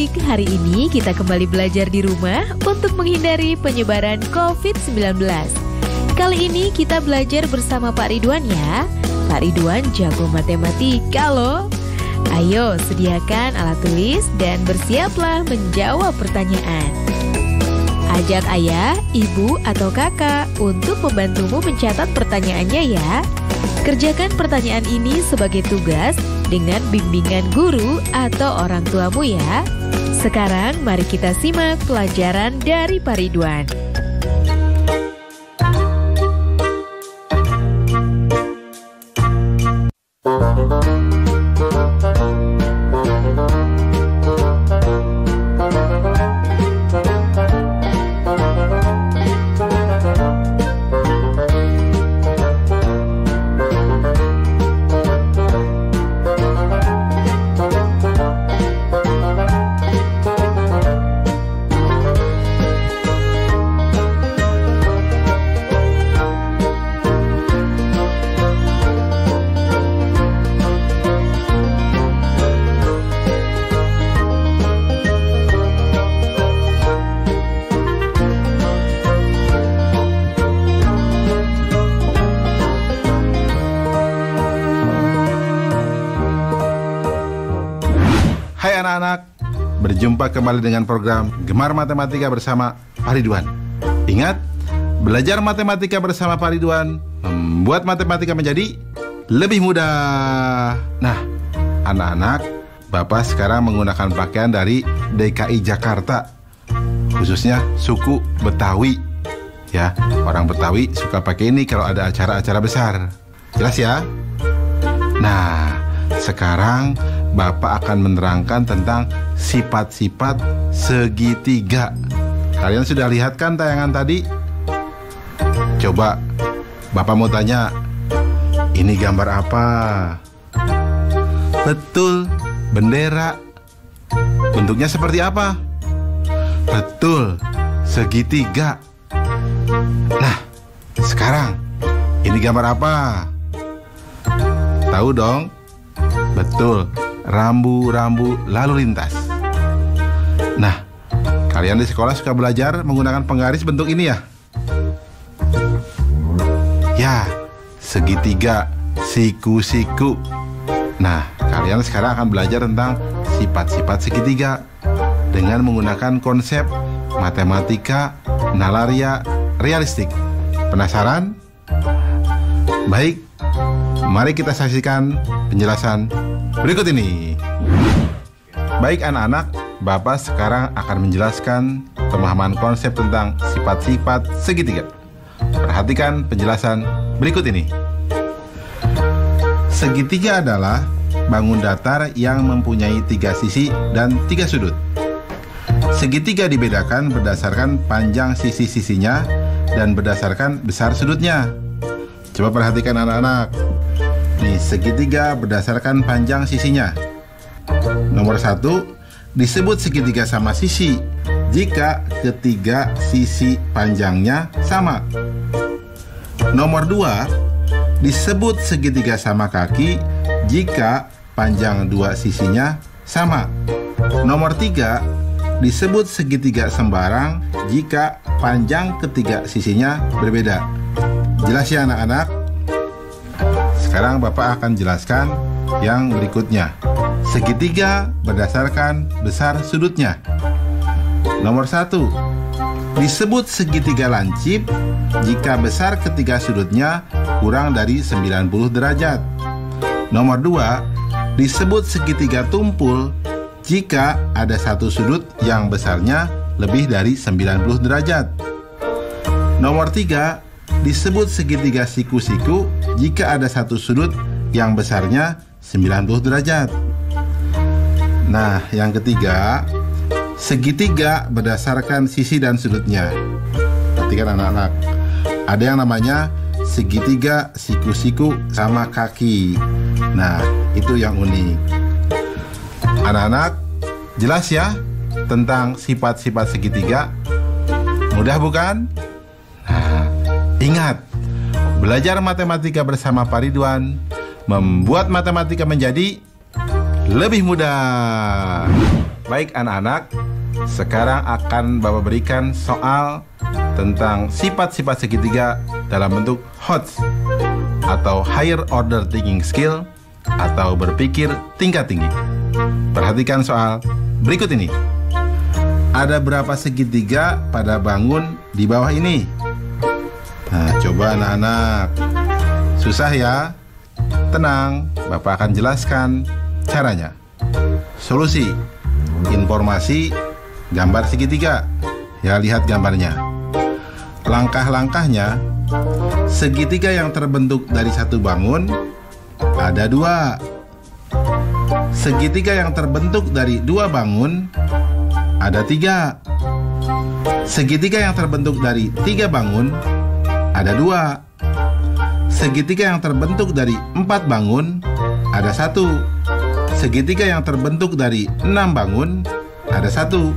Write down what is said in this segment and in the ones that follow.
adik, hari ini kita kembali belajar di rumah untuk menghindari penyebaran COVID-19. Kali ini kita belajar bersama Pak Ridwan ya. Pak Ridwan jago matematika loh. Ayo sediakan alat tulis dan bersiaplah menjawab pertanyaan. Ajak ayah, ibu, atau kakak untuk membantumu mencatat pertanyaannya ya. Kerjakan pertanyaan ini sebagai tugas dengan bimbingan guru atau orang tuamu ya. Sekarang mari kita simak pelajaran dari Pak Ridwan. Hai anak-anak, berjumpa kembali dengan program Gemar Matematika bersama Pak Ridwan. Ingat, belajar matematika bersama Pak Ridwan membuat matematika menjadi lebih mudah. Nah, anak-anak, Bapak sekarang menggunakan pakaian dari DKI Jakarta, khususnya suku Betawi. Ya, orang Betawi suka pakai ini kalau ada acara-acara besar. Jelas ya? Nah, sekarang Bapak akan menerangkan tentang sifat-sifat segitiga. Kalian sudah lihat kan tayangan tadi? Coba Bapak mau tanya, ini gambar apa? Betul, bendera. Bentuknya seperti apa? Betul, segitiga. Nah, sekarang ini gambar apa? Tahu dong? Betul, rambu-rambu lalu lintas. Nah, kalian di sekolah suka belajar menggunakan penggaris bentuk ini ya? Ya, segitiga, siku-siku. Nah, kalian sekarang akan belajar tentang sifat-sifat segitiga dengan menggunakan konsep matematika nalaria realistik. Penasaran? Baik, mari kita saksikan penjelasan berikut ini. Baik anak-anak, Bapak sekarang akan menjelaskan pemahaman konsep tentang sifat-sifat segitiga. Perhatikan penjelasan berikut ini. Segitiga adalah bangun datar yang mempunyai 3 sisi dan 3 sudut. Segitiga dibedakan berdasarkan panjang sisi-sisinya dan berdasarkan besar sudutnya. Coba perhatikan anak-anak. Nih, segitiga berdasarkan panjang sisinya. Nomor 1, disebut segitiga sama sisi jika ketiga sisi panjangnya sama. Nomor 2, disebut segitiga sama kaki jika panjang 2 sisinya sama. Nomor 3, disebut segitiga sembarang jika panjang ketiga sisinya berbeda. Jelas ya anak-anak? Sekarang Bapak akan jelaskan yang berikutnya. Segitiga berdasarkan besar sudutnya. Nomor 1, disebut segitiga lancip jika besar ketiga sudutnya kurang dari 90 derajat. Nomor 2, disebut segitiga tumpul jika ada satu sudut yang besarnya lebih dari 90 derajat. Nomor 3, disebut segitiga siku-siku jika ada satu sudut yang besarnya 90 derajat. Nah, yang ketiga, segitiga berdasarkan sisi dan sudutnya. Perhatikan anak-anak, ada yang namanya segitiga siku-siku sama kaki. Nah, itu yang unik. Anak-anak, jelas ya tentang sifat-sifat segitiga? Mudah bukan? Nah, ingat, belajar matematika bersama Pak Ridwan membuat matematika menjadi lebih mudah. Baik anak-anak, sekarang akan Bapak berikan soal tentang sifat-sifat segitiga dalam bentuk HOTS atau Higher Order Thinking Skill atau berpikir tingkat tinggi. Perhatikan soal berikut ini. Ada berapa segitiga pada bangun di bawah ini? Nah, coba anak-anak. Susah ya? Tenang, Bapak akan jelaskan caranya. Solusi, informasi, gambar segitiga. Ya, lihat gambarnya. Langkah-langkahnya, segitiga yang terbentuk dari satu bangun ada 2. Segitiga yang terbentuk dari 2 bangun ada 3. Segitiga yang terbentuk dari 3 bangun ada 2. Segitiga yang terbentuk dari 4 bangun ada 1. Segitiga yang terbentuk dari 6 bangun ada 1.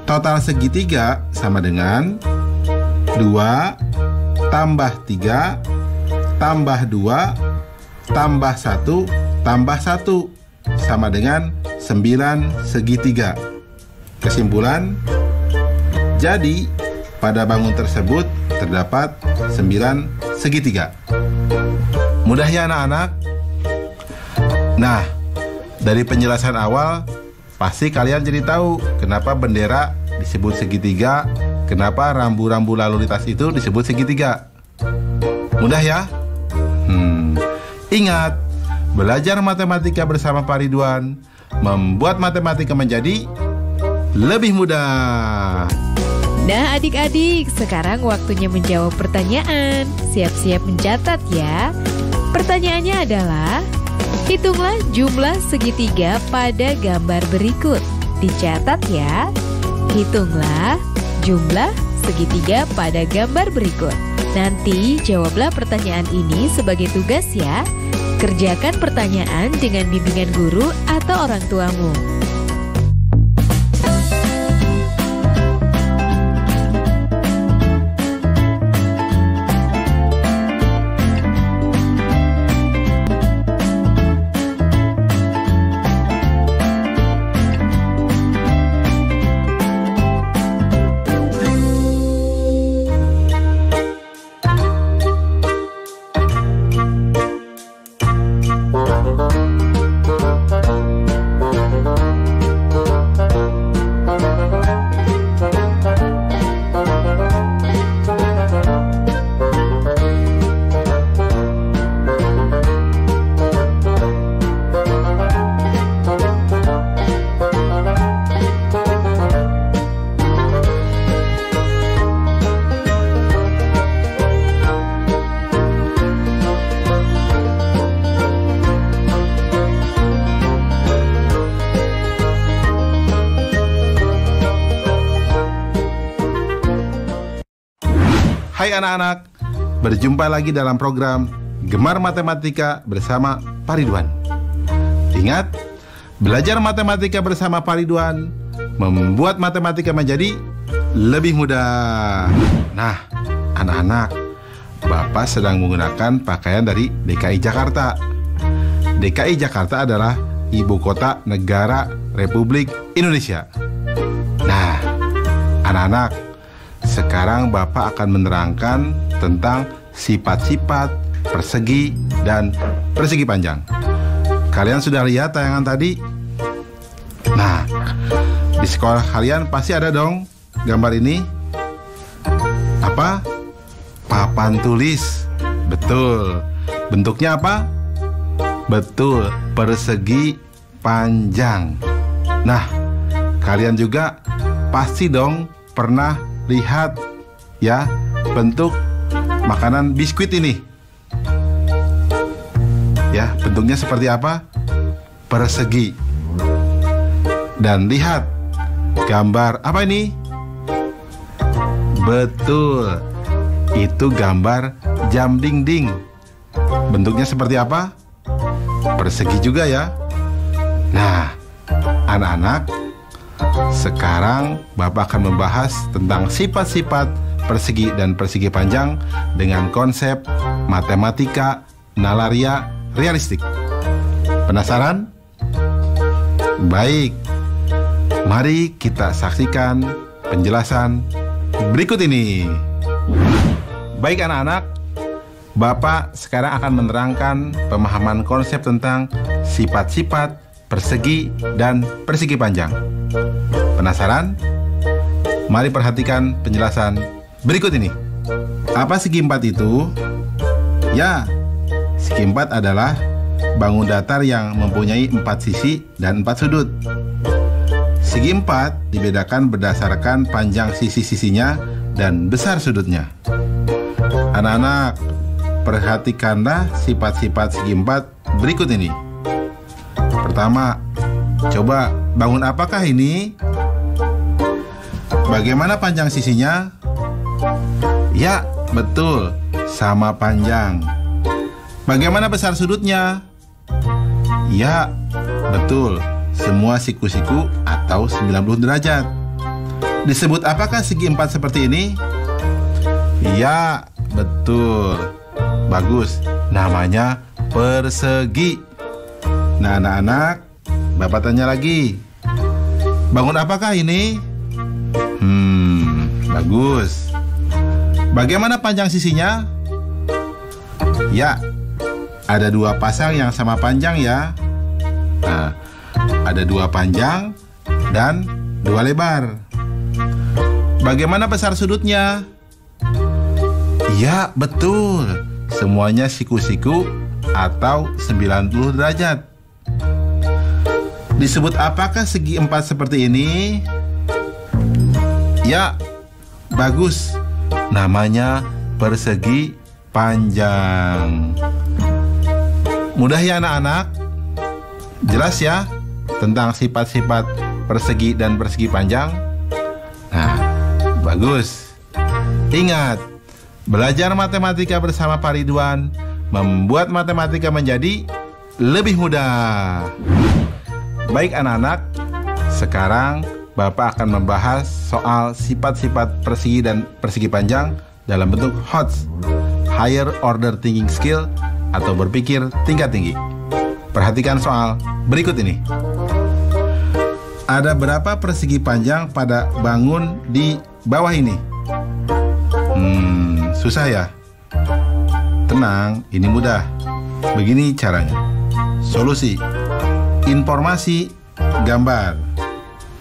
Total segitiga sama dengan 2 tambah 3 tambah 2 tambah 1 tambah 1 sama dengan 9 segitiga. Kesimpulan, jadi pada bangun tersebut terdapat 9 segitiga. Mudah ya anak-anak? Nah, dari penjelasan awal pasti kalian jadi tahu kenapa bendera disebut segitiga, kenapa rambu-rambu lalu lintas itu disebut segitiga. Mudah ya? Ingat, belajar matematika bersama Pak Ridwan membuat matematika menjadi lebih mudah. Nah adik-adik, sekarang waktunya menjawab pertanyaan. Siap-siap mencatat ya. Pertanyaannya adalah, hitunglah jumlah segitiga pada gambar berikut. Dicatat ya. Hitunglah jumlah segitiga pada gambar berikut. Nanti jawablah pertanyaan ini sebagai tugas ya. Kerjakan pertanyaan dengan bimbingan guru atau orang tuamu. Hai anak-anak, berjumpa lagi dalam program Gemar Matematika bersama Pak Ridwan. Ingat, belajar matematika bersama Pak Ridwan membuat matematika menjadi lebih mudah. Nah, anak-anak, Bapak sedang menggunakan pakaian dari DKI Jakarta. DKI Jakarta adalah ibu kota negara Republik Indonesia. Nah, anak-anak, sekarang Bapak akan menerangkan tentang sifat-sifat persegi dan persegi panjang. Kalian sudah lihat tayangan tadi? Nah, di sekolah kalian pasti ada dong gambar ini. Apa? Papan tulis. Betul. Bentuknya apa? Betul, persegi panjang. Nah, kalian juga pasti dong pernah lihat ya bentuk makanan biskuit ini. Ya, bentuknya seperti apa? Persegi. Dan lihat gambar apa ini? Betul, itu gambar jam dinding. Bentuknya seperti apa? Persegi juga ya. Nah, anak-anak, sekarang Bapak akan membahas tentang sifat-sifat persegi dan persegi panjang dengan konsep matematika nalaria realistik. Penasaran? Baik, Mari kita saksikan penjelasan berikut ini. Baik anak-anak, Bapak sekarang akan menerangkan pemahaman konsep tentang sifat-sifat persegi dan persegi panjang. Penasaran? Mari perhatikan penjelasan berikut ini. Apa segi empat itu? Ya, segi empat adalah bangun datar yang mempunyai 4 sisi dan 4 sudut. Segi empat dibedakan berdasarkan panjang sisi-sisinya dan besar sudutnya. Anak-anak, perhatikanlah sifat-sifat segi empat berikut ini. Pertama, coba bangun apakah ini? Bagaimana panjang sisinya? Ya, betul, sama panjang. Bagaimana besar sudutnya? Ya, betul, semua siku-siku atau 90 derajat. Disebut apakah segi empat seperti ini? Ya, betul. Bagus, namanya persegi. Nah, anak-anak, Bapak tanya lagi. Bangun apakah ini? Bagus. Bagaimana panjang sisinya? Ya, ada 2 pasang yang sama panjang ya. Nah, ada 2 panjang dan 2 lebar. Bagaimana besar sudutnya? Ya, betul. Semuanya siku-siku atau 90 derajat. Disebut apakah segi empat seperti ini? Ya, bagus. Namanya persegi panjang. Mudah ya anak-anak? Jelas ya tentang sifat-sifat persegi dan persegi panjang? Nah, bagus. Ingat, belajar matematika bersama Pak Ridwan membuat matematika menjadi lebih mudah. Baik anak-anak, sekarang Bapak akan membahas soal sifat-sifat persegi dan persegi panjang dalam bentuk HOTS, Higher Order Thinking Skill, atau berpikir tingkat tinggi. Perhatikan soal berikut ini. Ada berapa persegi panjang pada bangun di bawah ini? Susah ya? Tenang, ini mudah. Begini caranya. Solusi. Informasi, gambar.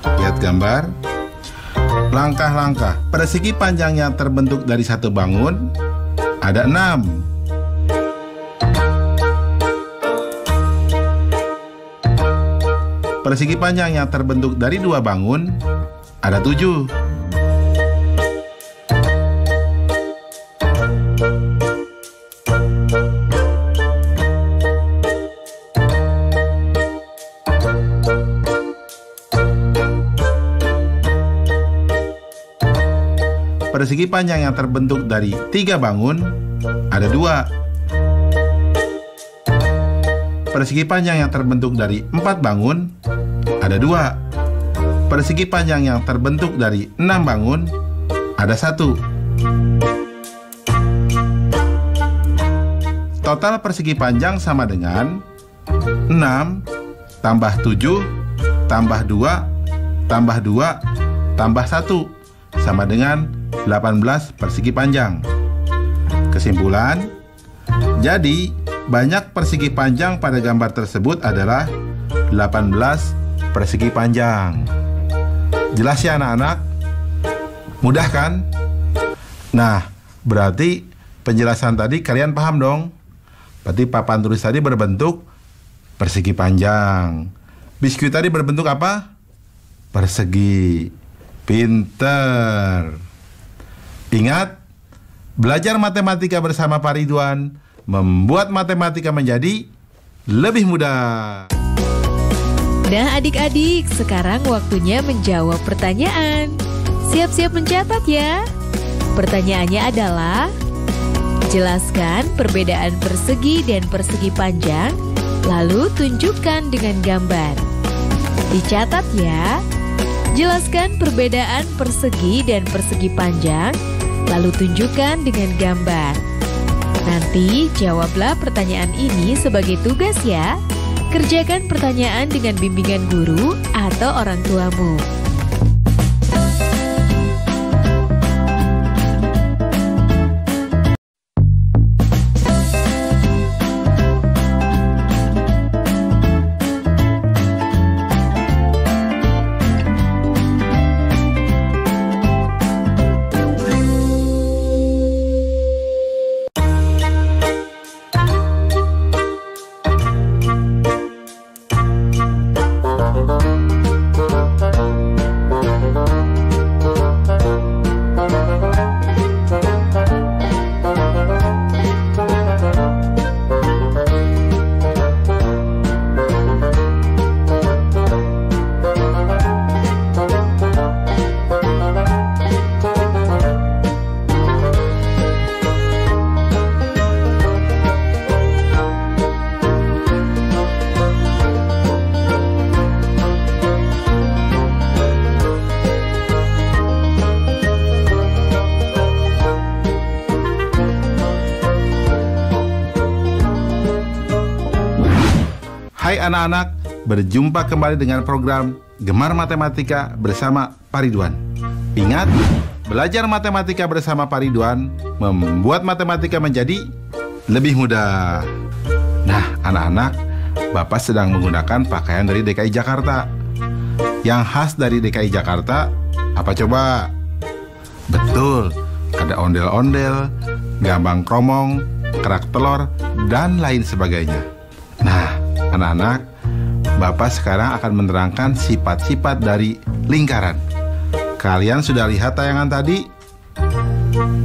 Lihat gambar. Langkah-langkah. Persegi panjang yang terbentuk dari satu bangun ada 6. Persegi panjang yang terbentuk dari 2 bangun ada 7. Persegi panjang yang terbentuk dari 3 bangun ada 2. Persegi panjang yang terbentuk dari 4 bangun ada 2. Persegi panjang yang terbentuk dari 6 bangun ada 1. Total persegi panjang sama dengan 6 tambah 7 tambah 2 tambah 2 tambah 1 sama dengan 18 persegi panjang. Kesimpulan, jadi banyak persegi panjang pada gambar tersebut adalah 18 persegi panjang. Jelas ya anak-anak? Mudah kan? Nah, berarti penjelasan tadi kalian paham dong? Berarti papan tulis tadi berbentuk persegi panjang. Biskuit tadi berbentuk apa? Persegi. Pinter. Ingat, belajar matematika bersama Pak Ridwan membuat matematika menjadi lebih mudah. Nah adik-adik, sekarang waktunya menjawab pertanyaan. Siap-siap mencatat ya. Pertanyaannya adalah, jelaskan perbedaan persegi dan persegi panjang, lalu tunjukkan dengan gambar. Dicatat ya. Jelaskan perbedaan persegi dan persegi panjang, lalu tunjukkan dengan gambar. Nanti jawablah pertanyaan ini sebagai tugas ya. Kerjakan pertanyaan dengan bimbingan guru atau orang tuamu. Hai anak-anak, berjumpa kembali dengan program Gemar Matematika bersama Pak Ridwan. Ingat, belajar matematika bersama Pak Ridwan membuat matematika menjadi lebih mudah. Nah, anak-anak, Bapak sedang menggunakan pakaian dari DKI Jakarta. Yang khas dari DKI Jakarta, apa coba? Betul, ada ondel-ondel, gambang kromong, kerak telur, dan lain sebagainya. Nah, anak-anak, Bapak sekarang akan menerangkan sifat-sifat dari lingkaran. Kalian sudah lihat tayangan tadi?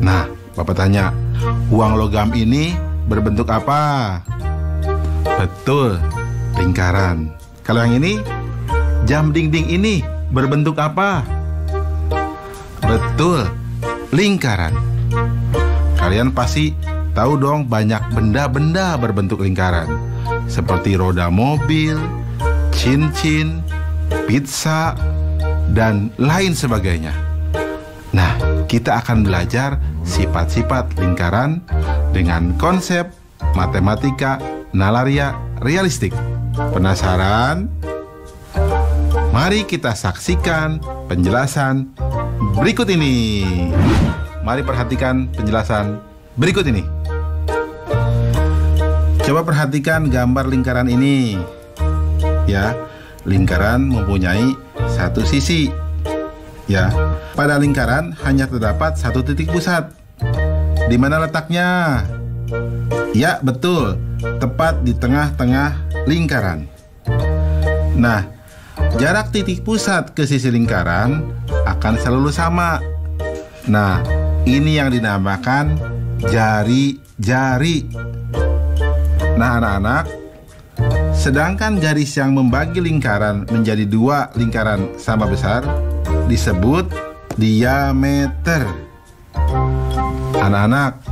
Nah, Bapak tanya, uang logam ini berbentuk apa? Betul, lingkaran. Kalau yang ini, jam dinding ini berbentuk apa? Betul, lingkaran. Kalian pasti tahu dong banyak benda-benda berbentuk lingkaran, seperti roda mobil, cincin, pizza, dan lain sebagainya. Nah, kita akan belajar sifat-sifat lingkaran dengan konsep matematika nalaria realistik. Penasaran? Mari kita saksikan penjelasan berikut ini. Mari perhatikan penjelasan berikut ini. Coba perhatikan gambar lingkaran ini. Ya, lingkaran mempunyai satu sisi. Ya, pada lingkaran hanya terdapat satu titik pusat. Di mana letaknya? Ya, betul, tepat di tengah-tengah lingkaran. Nah, jarak titik pusat ke sisi lingkaran akan selalu sama. Nah, ini yang dinamakan jari-jari. Nah, anak-anak, sedangkan garis yang membagi lingkaran menjadi dua lingkaran sama besar disebut diameter. Anak-anak,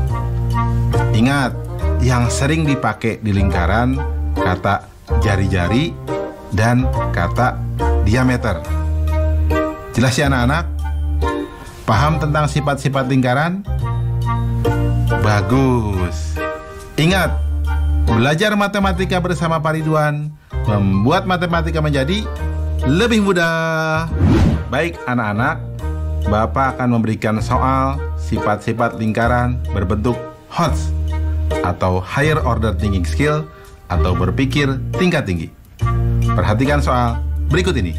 ingat, yang sering dipakai di lingkaran kata jari-jari dan kata diameter. Jelas ya anak-anak? Paham tentang sifat-sifat lingkaran? Bagus. Ingat, belajar matematika bersama Pak Ridwan membuat matematika menjadi lebih mudah. Baik anak-anak, Bapak akan memberikan soal sifat-sifat lingkaran berbentuk HOTS atau Higher Order Thinking Skill atau berpikir tingkat tinggi. Perhatikan soal berikut ini.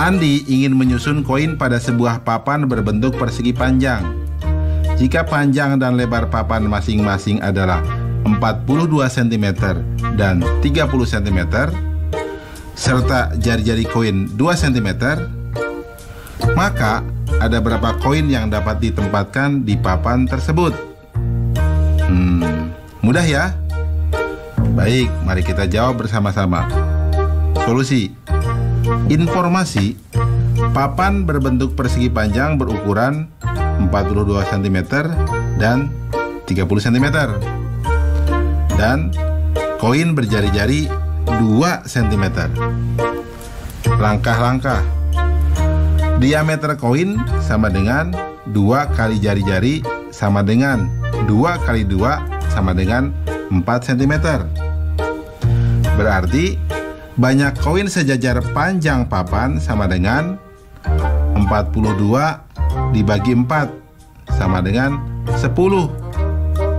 Andi ingin menyusun koin pada sebuah papan berbentuk persegi panjang. Jika panjang dan lebar papan masing-masing adalah 42 cm dan 30 cm, serta jari-jari koin 2 cm, maka ada berapa koin yang dapat ditempatkan di papan tersebut? Mudah ya? Baik, mari kita jawab bersama-sama. Solusi. Informasi, papan berbentuk persegi panjang berukuran 42 cm dan 30 cm. Dan koin berjari-jari 2 cm. Langkah-langkah. Diameter koin sama dengan 2 kali jari-jari sama dengan 2 kali 2 sama dengan 4 cm. Berarti banyak koin sejajar panjang papan sama dengan 42 dibagi 4 sama dengan 10.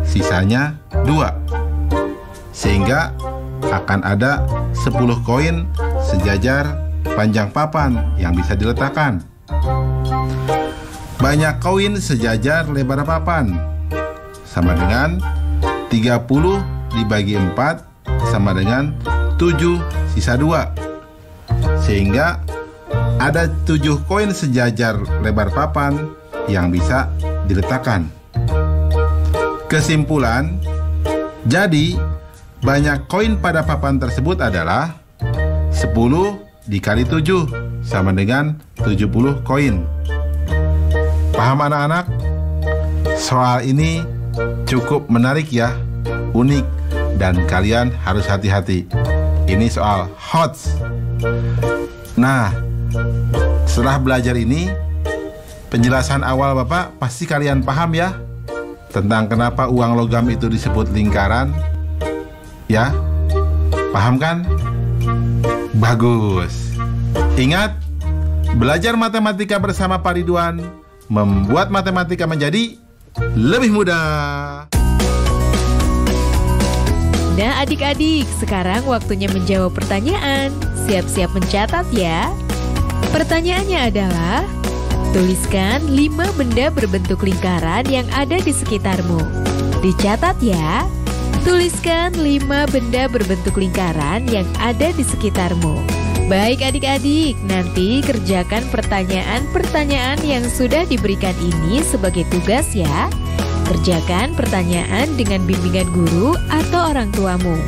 Sisanya 2. Sehingga akan ada 10 koin sejajar panjang papan yang bisa diletakkan. Banyak koin sejajar lebar papan sama dengan 30 dibagi 4 sama dengan 7 sisa 2. Sehingga ada 7 koin sejajar lebar papan yang bisa diletakkan. Kesimpulan, jadi banyak koin pada papan tersebut adalah 10 dikali 7 sama dengan 70 koin. Paham anak-anak? Soal ini cukup menarik ya, unik, dan kalian harus hati-hati. Ini soal HOTS. Nah, setelah belajar ini, penjelasan awal Bapak pasti kalian paham ya, tentang kenapa uang logam itu disebut lingkaran. Ya, paham kan? Bagus. Ingat, belajar matematika bersama Pak Ridwan membuat matematika menjadi lebih mudah. Nah adik-adik, sekarang waktunya menjawab pertanyaan. Siap-siap mencatat ya. Pertanyaannya adalah, tuliskan 5 benda berbentuk lingkaran yang ada di sekitarmu. Dicatat ya. Tuliskan 5 benda berbentuk lingkaran yang ada di sekitarmu. Baik adik-adik, nanti kerjakan pertanyaan-pertanyaan yang sudah diberikan ini sebagai tugas ya. Kerjakan pertanyaan dengan bimbingan guru atau orang tuamu.